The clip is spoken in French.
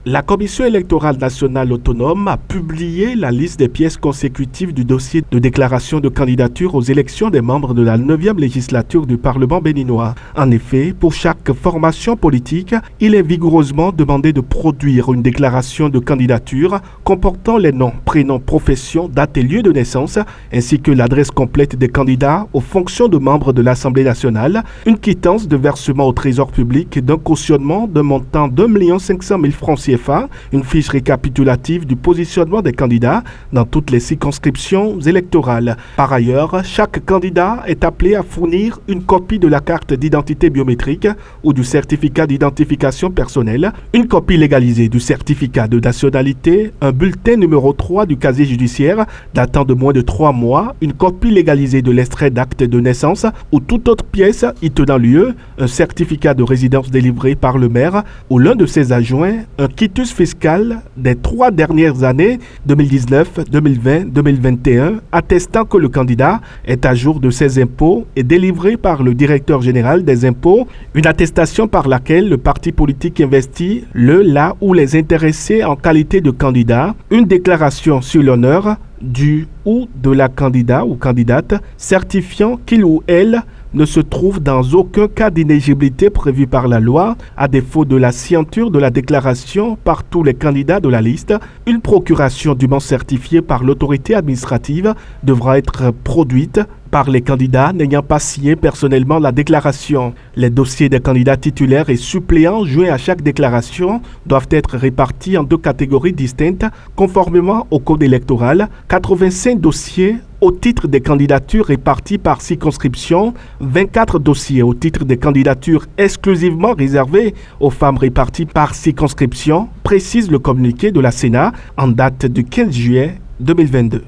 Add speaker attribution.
Speaker 1: La Commission électorale nationale autonome a publié la liste des pièces consécutives du dossier de déclaration de candidature aux élections des membres de la 9e législature du Parlement béninois. En effet, pour chaque formation politique, il est vigoureusement demandé de produire une déclaration de candidature comportant les noms, prénoms, professions, date et lieu de naissance, ainsi que l'adresse complète des candidats aux fonctions de membres de l'Assemblée nationale, une quittance de versement au Trésor public d'un cautionnement d'un montant d'1 500 000 francs CFA, une fiche récapitulative du positionnement des candidats dans toutes les circonscriptions électorales. Par ailleurs, chaque candidat est appelé à fournir une copie de la carte d'identité biométrique ou du certificat d'identification personnelle, une copie légalisée du certificat de nationalité, un bulletin numéro 3 du casier judiciaire datant de moins de 3 mois, une copie légalisée de l'extrait d'acte de naissance ou toute autre pièce y tenant lieu, un certificat de résidence délivré par le maire ou l'un de ses adjoints, un quitus fiscal des 3 dernières années 2019, 2020, 2021 attestant que le candidat est à jour de ses impôts et délivré par le directeur général des impôts, une attestation par laquelle le parti politique investit la ou les intéressés en qualité de candidat, une déclaration sur l'honneur du ou de la candidat ou candidate certifiant qu'il ou elle ne se trouve dans aucun cas d'inéligibilité prévu par la loi, à défaut de la signature de la déclaration par tous les candidats de la liste. Une procuration dûment certifiée par l'autorité administrative devra être produite par les candidats n'ayant pas signé personnellement la déclaration. Les dossiers des candidats titulaires et suppléants joints à chaque déclaration doivent être répartis en 2 catégories distinctes conformément au code électoral. 85 dossiers au titre des candidatures réparties par circonscription, 24 dossiers au titre des candidatures exclusivement réservées aux femmes réparties par circonscription, précise le communiqué de la Sénat en date du 15 juillet 2022.